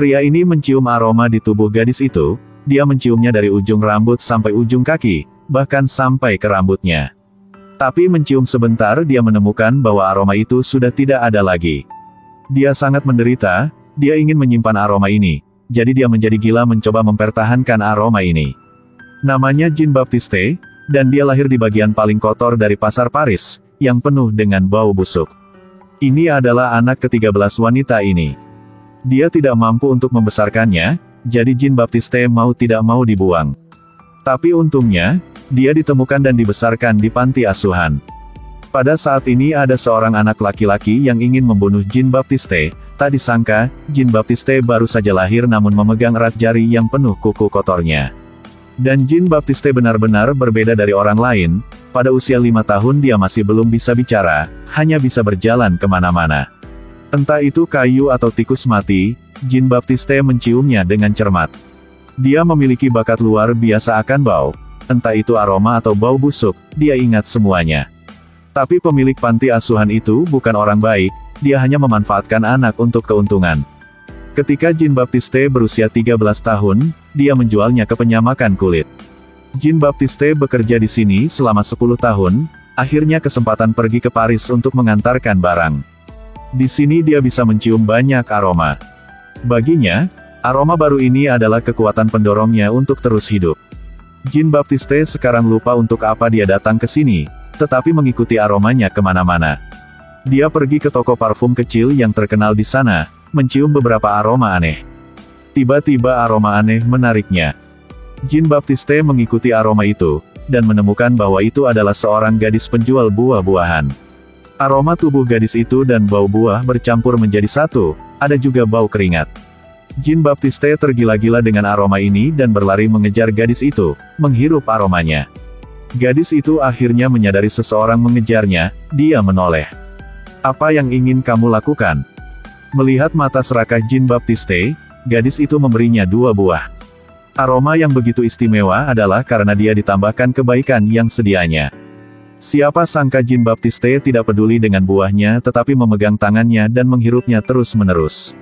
Pria ini mencium aroma di tubuh gadis itu, dia menciumnya dari ujung rambut sampai ujung kaki, bahkan sampai ke rambutnya. Tapi mencium sebentar dia menemukan bahwa aroma itu sudah tidak ada lagi. Dia sangat menderita, dia ingin menyimpan aroma ini, jadi dia menjadi gila mencoba mempertahankan aroma ini. Namanya Jean Baptiste, dan dia lahir di bagian paling kotor dari pasar Paris, yang penuh dengan bau busuk. Ini adalah anak ke-13 wanita ini. Dia tidak mampu untuk membesarkannya, jadi Jean Baptiste mau tidak mau dibuang. Tapi untungnya, dia ditemukan dan dibesarkan di panti asuhan. Pada saat ini ada seorang anak laki-laki yang ingin membunuh Jean Baptiste. Tak disangka, Jean Baptiste baru saja lahir namun memegang erat jari yang penuh kuku kotornya. Dan Jean Baptiste benar-benar berbeda dari orang lain. Pada usia 5 tahun dia masih belum bisa bicara, hanya bisa berjalan kemana-mana. Entah itu kayu atau tikus mati, Jean Baptiste menciumnya dengan cermat. Dia memiliki bakat luar biasa akan bau, entah itu aroma atau bau busuk, dia ingat semuanya. Tapi pemilik panti asuhan itu bukan orang baik, dia hanya memanfaatkan anak untuk keuntungan. Ketika Jean Baptiste berusia 13 tahun, dia menjualnya ke penyamakan kulit. Jean Baptiste bekerja di sini selama 10 tahun, akhirnya kesempatan pergi ke Paris untuk mengantarkan barang. Di sini dia bisa mencium banyak aroma. Baginya, aroma baru ini adalah kekuatan pendorongnya untuk terus hidup. Jean Baptiste sekarang lupa untuk apa dia datang ke sini, tetapi mengikuti aromanya kemana-mana. Dia pergi ke toko parfum kecil yang terkenal di sana, mencium beberapa aroma aneh. Tiba-tiba aroma aneh menariknya. Jean Baptiste mengikuti aroma itu, dan menemukan bahwa itu adalah seorang gadis penjual buah-buahan. Aroma tubuh gadis itu dan bau buah bercampur menjadi satu, ada juga bau keringat. Jean Baptiste tergila-gila dengan aroma ini dan berlari mengejar gadis itu, menghirup aromanya. Gadis itu akhirnya menyadari seseorang mengejarnya, dia menoleh. "Apa yang ingin kamu lakukan?" Melihat mata serakah Jean Baptiste, gadis itu memberinya 2 buah. Aroma yang begitu istimewa adalah karena dia ditambahkan kebaikan yang sedianya. Siapa sangka Jean Baptiste tidak peduli dengan buahnya tetapi memegang tangannya dan menghirupnya terus-menerus.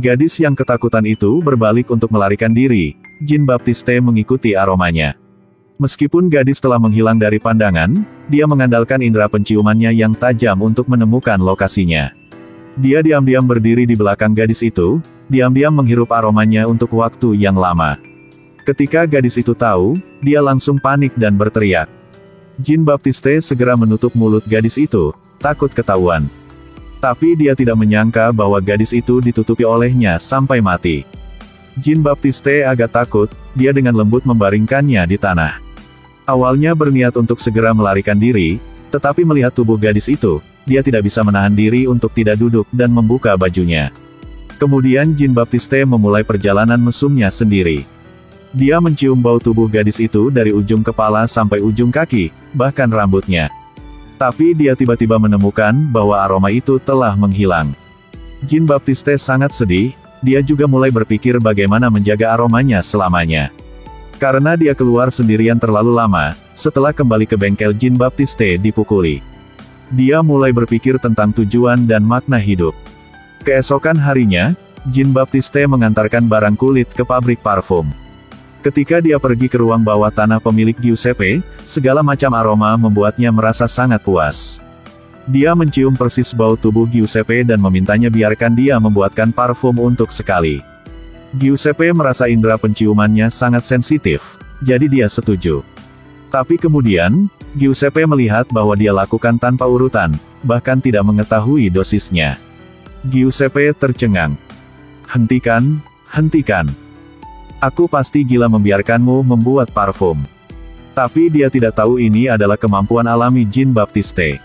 Gadis yang ketakutan itu berbalik untuk melarikan diri, Jean Baptiste mengikuti aromanya. Meskipun gadis telah menghilang dari pandangan, dia mengandalkan indera penciumannya yang tajam untuk menemukan lokasinya. Dia diam-diam berdiri di belakang gadis itu, diam-diam menghirup aromanya untuk waktu yang lama. Ketika gadis itu tahu, dia langsung panik dan berteriak. Jean Baptiste segera menutup mulut gadis itu, takut ketahuan. Tapi dia tidak menyangka bahwa gadis itu ditutupi olehnya sampai mati. Jean Baptiste agak takut, dia dengan lembut membaringkannya di tanah. Awalnya berniat untuk segera melarikan diri, tetapi melihat tubuh gadis itu, dia tidak bisa menahan diri untuk tidak duduk dan membuka bajunya. Kemudian Jean Baptiste memulai perjalanan mesumnya sendiri. Dia mencium bau tubuh gadis itu dari ujung kepala sampai ujung kaki, bahkan rambutnya. Tapi dia tiba-tiba menemukan bahwa aroma itu telah menghilang. Jean Baptiste sangat sedih, dia juga mulai berpikir bagaimana menjaga aromanya selamanya. Karena dia keluar sendirian terlalu lama, setelah kembali ke bengkel Jean Baptiste dipukuli. Dia mulai berpikir tentang tujuan dan makna hidup. Keesokan harinya, Jean Baptiste mengantarkan barang kulit ke pabrik parfum. Ketika dia pergi ke ruang bawah tanah pemilik Giuseppe, segala macam aroma membuatnya merasa sangat puas. Dia mencium persis bau tubuh Giuseppe dan memintanya biarkan dia membuatkan parfum untuk sekali. Giuseppe merasa indera penciumannya sangat sensitif, jadi dia setuju. Tapi kemudian, Giuseppe melihat bahwa dia lakukan tanpa urutan, bahkan tidak mengetahui dosisnya. Giuseppe tercengang. "Hentikan, hentikan. Aku pasti gila membiarkanmu membuat parfum." Tapi dia tidak tahu ini adalah kemampuan alami Jean Baptiste.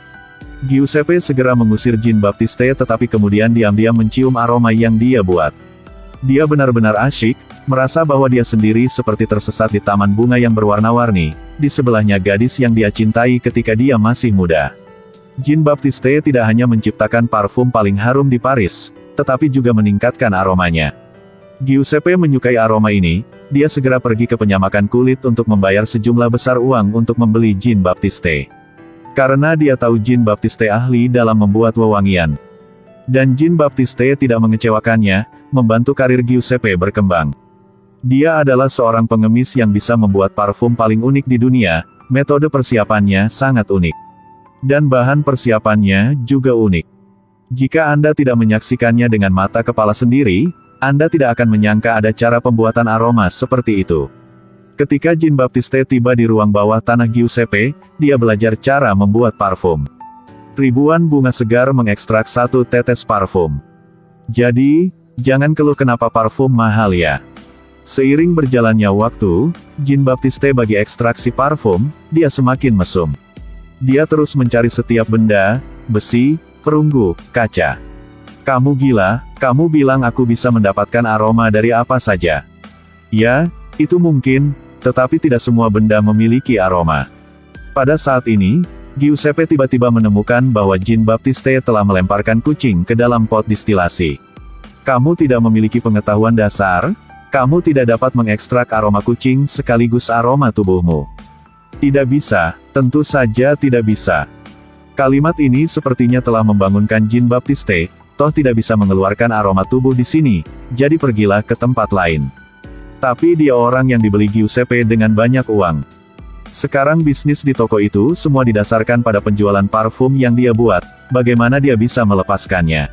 Giuseppe segera mengusir Jean Baptiste tetapi kemudian diam-diam mencium aroma yang dia buat. Dia benar-benar asyik, merasa bahwa dia sendiri seperti tersesat di taman bunga yang berwarna-warni, di sebelahnya gadis yang dia cintai ketika dia masih muda. Jean Baptiste tidak hanya menciptakan parfum paling harum di Paris, tetapi juga meningkatkan aromanya. Giuseppe menyukai aroma ini, dia segera pergi ke penyamakan kulit untuk membayar sejumlah besar uang untuk membeli Jean Baptiste. Karena dia tahu Jean Baptiste ahli dalam membuat wewangian. Dan Jean Baptiste tidak mengecewakannya, membantu karir Giuseppe berkembang. Dia adalah seorang pengemis yang bisa membuat parfum paling unik di dunia, metode persiapannya sangat unik. Dan bahan persiapannya juga unik. Jika Anda tidak menyaksikannya dengan mata kepala sendiri, Anda tidak akan menyangka ada cara pembuatan aroma seperti itu. Ketika Jean-Baptiste tiba di ruang bawah tanah Giuseppe, dia belajar cara membuat parfum. Ribuan bunga segar mengekstrak satu tetes parfum. Jadi, jangan keluh kenapa parfum mahal ya. Seiring berjalannya waktu, Jean-Baptiste bagi ekstraksi parfum, dia semakin mesum. Dia terus mencari setiap benda, besi, perunggu, kaca. Kamu gila, kamu bilang aku bisa mendapatkan aroma dari apa saja. Ya, itu mungkin, tetapi tidak semua benda memiliki aroma. Pada saat ini, Giuseppe tiba-tiba menemukan bahwa Jean-Baptiste telah melemparkan kucing ke dalam pot distilasi. Kamu tidak memiliki pengetahuan dasar, kamu tidak dapat mengekstrak aroma kucing sekaligus aroma tubuhmu. Tidak bisa, tentu saja tidak bisa. Kalimat ini sepertinya telah membangunkan Jean-Baptiste, toh tidak bisa mengeluarkan aroma tubuh di sini, jadi pergilah ke tempat lain. Tapi dia orang yang dibeli Giuseppe dengan banyak uang. Sekarang bisnis di toko itu semua didasarkan pada penjualan parfum yang dia buat, bagaimana dia bisa melepaskannya.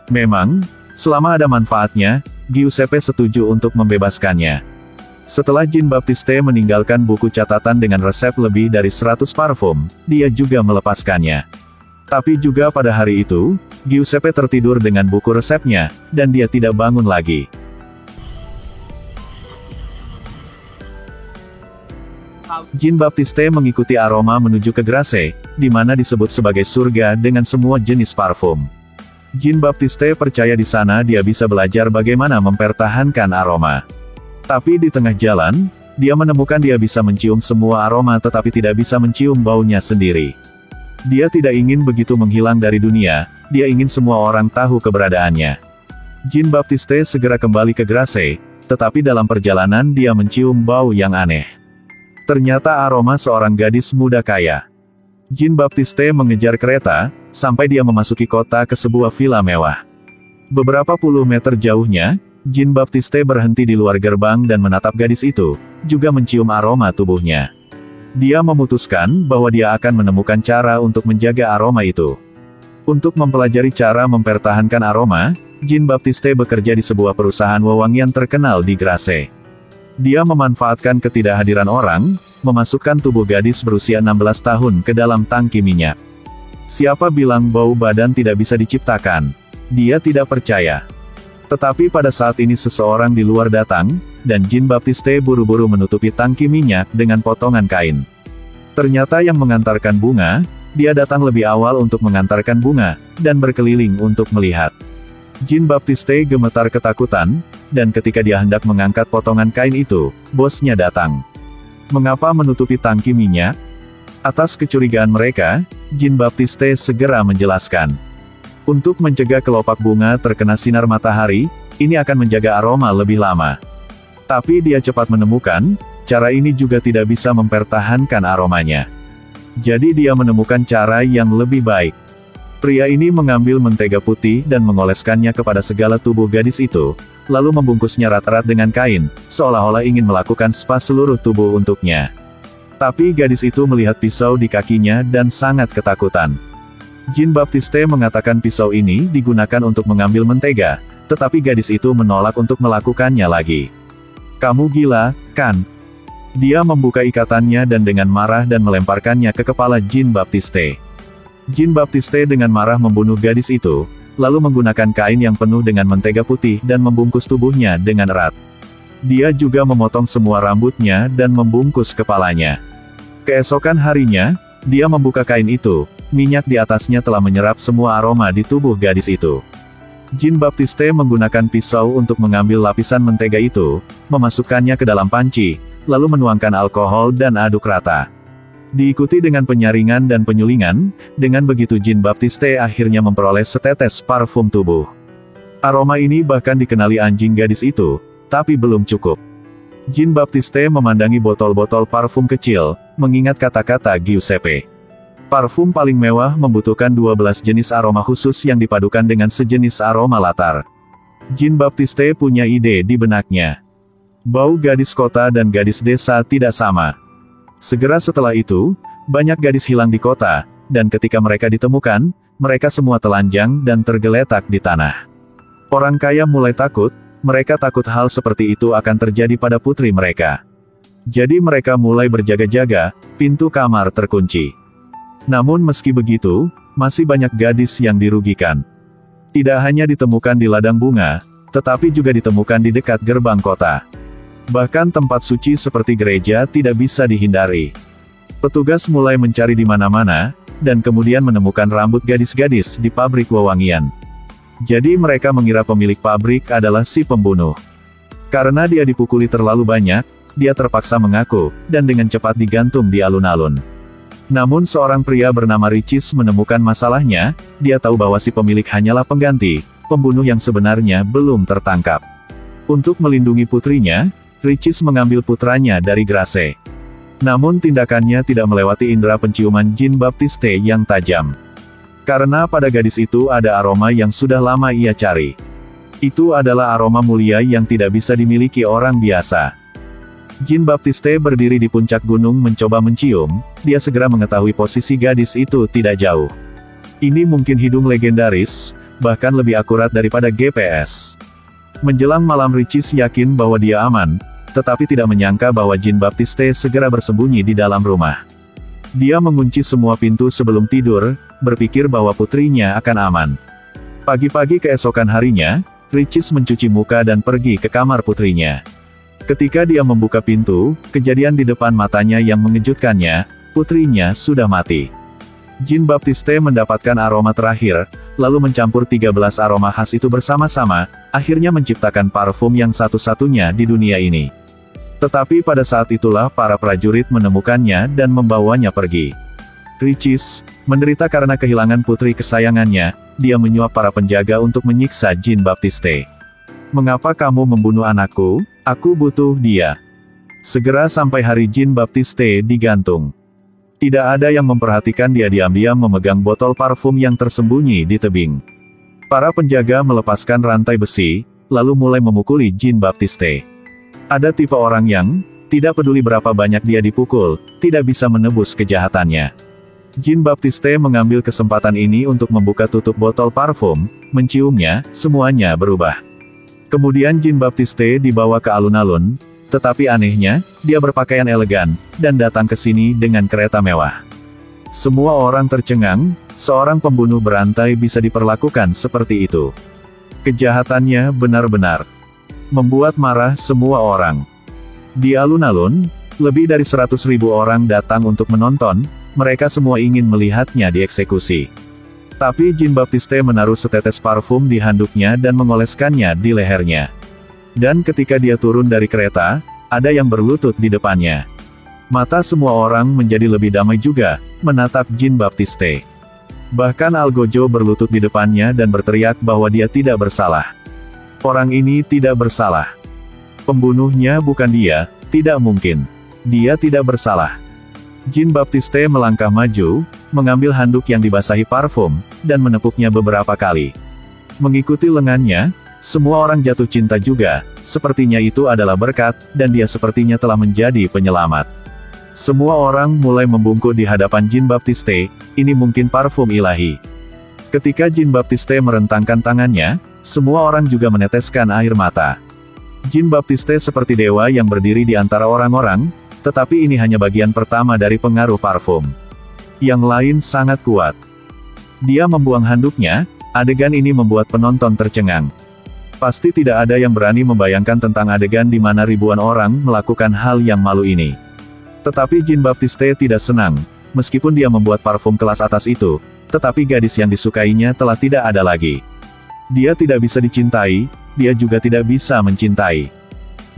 Memang, selama ada manfaatnya, Giuseppe setuju untuk membebaskannya. Setelah Jean-Baptiste meninggalkan buku catatan dengan resep lebih dari 100 parfum, dia juga melepaskannya. Tapi juga pada hari itu, Giuseppe tertidur dengan buku resepnya, dan dia tidak bangun lagi. Jean-Baptiste mengikuti aroma menuju ke Grasse, di mana disebut sebagai surga dengan semua jenis parfum. Jean-Baptiste percaya di sana dia bisa belajar bagaimana mempertahankan aroma. Tapi di tengah jalan, dia menemukan dia bisa mencium semua aroma tetapi tidak bisa mencium baunya sendiri. Dia tidak ingin begitu menghilang dari dunia, dia ingin semua orang tahu keberadaannya. Jean-Baptiste segera kembali ke Grasse, tetapi dalam perjalanan dia mencium bau yang aneh. Ternyata aroma seorang gadis muda kaya. Jean-Baptiste mengejar kereta, sampai dia memasuki kota ke sebuah villa mewah. Beberapa puluh meter jauhnya, Jean-Baptiste berhenti di luar gerbang dan menatap gadis itu, juga mencium aroma tubuhnya. Dia memutuskan bahwa dia akan menemukan cara untuk menjaga aroma itu. Untuk mempelajari cara mempertahankan aroma, Jean-Baptiste bekerja di sebuah perusahaan wewangian terkenal di Grasse. Dia memanfaatkan ketidakhadiran orang, memasukkan tubuh gadis berusia 16 tahun ke dalam tangki minyak. Siapa bilang bau badan tidak bisa diciptakan? Dia tidak percaya. Tetapi pada saat ini seseorang di luar datang, dan Jean-Baptiste buru-buru menutupi tangki minyak dengan potongan kain. Ternyata yang mengantarkan bunga, dia datang lebih awal untuk mengantarkan bunga, dan berkeliling untuk melihat. Jean-Baptiste gemetar ketakutan, dan ketika dia hendak mengangkat potongan kain itu, bosnya datang. Mengapa menutupi tangki minyak? Atas kecurigaan mereka, Jean-Baptiste segera menjelaskan. Untuk mencegah kelopak bunga terkena sinar matahari, ini akan menjaga aroma lebih lama. Tapi dia cepat menemukan, cara ini juga tidak bisa mempertahankan aromanya. Jadi dia menemukan cara yang lebih baik. Pria ini mengambil mentega putih dan mengoleskannya kepada segala tubuh gadis itu, lalu membungkusnya rat-rat dengan kain, seolah-olah ingin melakukan spa seluruh tubuh untuknya. Tapi gadis itu melihat pisau di kakinya dan sangat ketakutan. Jean-Baptiste mengatakan pisau ini digunakan untuk mengambil mentega, tetapi gadis itu menolak untuk melakukannya lagi. Kamu gila, kan? Dia membuka ikatannya dan dengan marah dan melemparkannya ke kepala Jean-Baptiste. Jean-Baptiste dengan marah membunuh gadis itu, lalu menggunakan kain yang penuh dengan mentega putih dan membungkus tubuhnya dengan erat. Dia juga memotong semua rambutnya dan membungkus kepalanya. Keesokan harinya, dia membuka kain itu, minyak di atasnya telah menyerap semua aroma di tubuh gadis itu. Jean-Baptiste menggunakan pisau untuk mengambil lapisan mentega itu, memasukkannya ke dalam panci, lalu menuangkan alkohol dan aduk rata. Diikuti dengan penyaringan dan penyulingan, dengan begitu Jean-Baptiste akhirnya memperoleh setetes parfum tubuh. Aroma ini bahkan dikenali anjing gadis itu, tapi belum cukup. Jean-Baptiste memandangi botol-botol parfum kecil, mengingat kata-kata Giuseppe. Parfum paling mewah membutuhkan 12 jenis aroma khusus yang dipadukan dengan sejenis aroma latar. Jean Baptiste punya ide di benaknya. Bau gadis kota dan gadis desa tidak sama. Segera setelah itu, banyak gadis hilang di kota, dan ketika mereka ditemukan, mereka semua telanjang dan tergeletak di tanah. Orang kaya mulai takut, mereka takut hal seperti itu akan terjadi pada putri mereka. Jadi mereka mulai berjaga-jaga, pintu kamar terkunci. Namun meski begitu, masih banyak gadis yang dirugikan. Tidak hanya ditemukan di ladang bunga, tetapi juga ditemukan di dekat gerbang kota. Bahkan tempat suci seperti gereja tidak bisa dihindari. Petugas mulai mencari di mana-mana, dan kemudian menemukan rambut gadis-gadis di pabrik wewangian. Jadi mereka mengira pemilik pabrik adalah si pembunuh. Karena dia dipukuli terlalu banyak, dia terpaksa mengaku, dan dengan cepat digantung di alun-alun. Namun seorang pria bernama Ricis menemukan masalahnya, dia tahu bahwa si pemilik hanyalah pengganti, pembunuh yang sebenarnya belum tertangkap. Untuk melindungi putrinya, Ricis mengambil putranya dari Grace. Namun tindakannya tidak melewati indera penciuman Jean Baptiste yang tajam. Karena pada gadis itu ada aroma yang sudah lama ia cari. Itu adalah aroma mulia yang tidak bisa dimiliki orang biasa. Jean Baptiste berdiri di puncak gunung mencoba mencium, dia segera mengetahui posisi gadis itu tidak jauh. Ini mungkin hidung legendaris, bahkan lebih akurat daripada GPS. Menjelang malam Ricis yakin bahwa dia aman, tetapi tidak menyangka bahwa Jean Baptiste segera bersembunyi di dalam rumah. Dia mengunci semua pintu sebelum tidur, berpikir bahwa putrinya akan aman. Pagi-pagi keesokan harinya, Ricis mencuci muka dan pergi ke kamar putrinya. Ketika dia membuka pintu, kejadian di depan matanya yang mengejutkannya, putrinya sudah mati. Jean Baptiste mendapatkan aroma terakhir, lalu mencampur 13 aroma khas itu bersama-sama, akhirnya menciptakan parfum yang satu-satunya di dunia ini. Tetapi pada saat itulah para prajurit menemukannya dan membawanya pergi. Ricis, menderita karena kehilangan putri kesayangannya, dia menyuap para penjaga untuk menyiksa Jean Baptiste. "Mengapa kamu membunuh anakku? Aku butuh dia." Segera sampai hari Jean Baptiste digantung. Tidak ada yang memperhatikan dia diam-diam memegang botol parfum yang tersembunyi di tebing. Para penjaga melepaskan rantai besi, lalu mulai memukuli Jean Baptiste. Ada tipe orang yang, tidak peduli berapa banyak dia dipukul, tidak bisa menebus kejahatannya. Jean Baptiste mengambil kesempatan ini untuk membuka tutup botol parfum, menciumnya, semuanya berubah. Kemudian Jean Baptiste dibawa ke alun-alun, tetapi anehnya, dia berpakaian elegan, dan datang ke sini dengan kereta mewah. Semua orang tercengang, seorang pembunuh berantai bisa diperlakukan seperti itu. Kejahatannya benar-benar membuat marah semua orang. Di alun-alun, lebih dari 100.000 orang datang untuk menonton, mereka semua ingin melihatnya dieksekusi. Tapi Jean Baptiste menaruh setetes parfum di handuknya dan mengoleskannya di lehernya. Dan ketika dia turun dari kereta, ada yang berlutut di depannya. Mata semua orang menjadi lebih damai juga, menatap Jean Baptiste. Bahkan Algojo berlutut di depannya dan berteriak bahwa dia tidak bersalah. Orang ini tidak bersalah. Pembunuhnya bukan dia, tidak mungkin. Dia tidak bersalah. Jean Baptiste melangkah maju, mengambil handuk yang dibasahi parfum, dan menepuknya beberapa kali. Mengikuti lengannya, semua orang jatuh cinta juga, sepertinya itu adalah berkat, dan dia sepertinya telah menjadi penyelamat. Semua orang mulai membungkuk di hadapan Jean Baptiste, ini mungkin parfum ilahi. Ketika Jean Baptiste merentangkan tangannya, semua orang juga meneteskan air mata. Jean Baptiste seperti dewa yang berdiri di antara orang-orang, tetapi ini hanya bagian pertama dari pengaruh parfum. Yang lain sangat kuat. Dia membuang handuknya, adegan ini membuat penonton tercengang. Pasti tidak ada yang berani membayangkan tentang adegan di mana ribuan orang melakukan hal yang malu ini. Tetapi Jean Baptiste tidak senang, meskipun dia membuat parfum kelas atas itu, tetapi gadis yang disukainya telah tidak ada lagi. Dia tidak bisa dicintai, dia juga tidak bisa mencintai.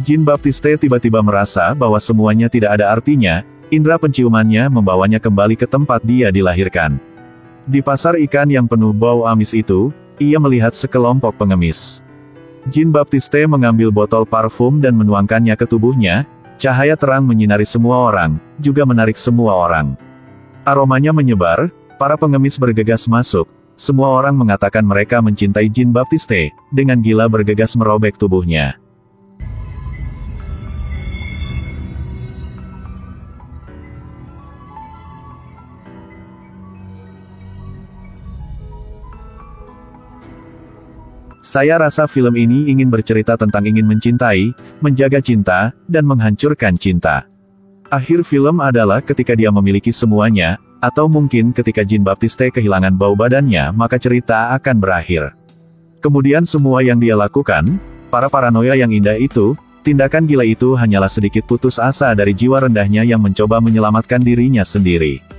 Jean Baptiste tiba-tiba merasa bahwa semuanya tidak ada artinya, indera penciumannya membawanya kembali ke tempat dia dilahirkan. Di pasar ikan yang penuh bau amis itu, ia melihat sekelompok pengemis. Jean Baptiste mengambil botol parfum dan menuangkannya ke tubuhnya, cahaya terang menyinari semua orang, juga menarik semua orang. Aromanya menyebar, para pengemis bergegas masuk, Semua orang mengatakan mereka mencintai Jean Baptiste, dengan gila bergegas merobek tubuhnya. Saya rasa film ini ingin bercerita tentang ingin mencintai, menjaga cinta, dan menghancurkan cinta. Akhir film adalah ketika dia memiliki semuanya, atau mungkin ketika Jean Baptiste kehilangan bau badannya maka cerita akan berakhir. Kemudian semua yang dia lakukan, para paranoia yang indah itu, tindakan gila itu hanyalah sedikit putus asa dari jiwa rendahnya yang mencoba menyelamatkan dirinya sendiri.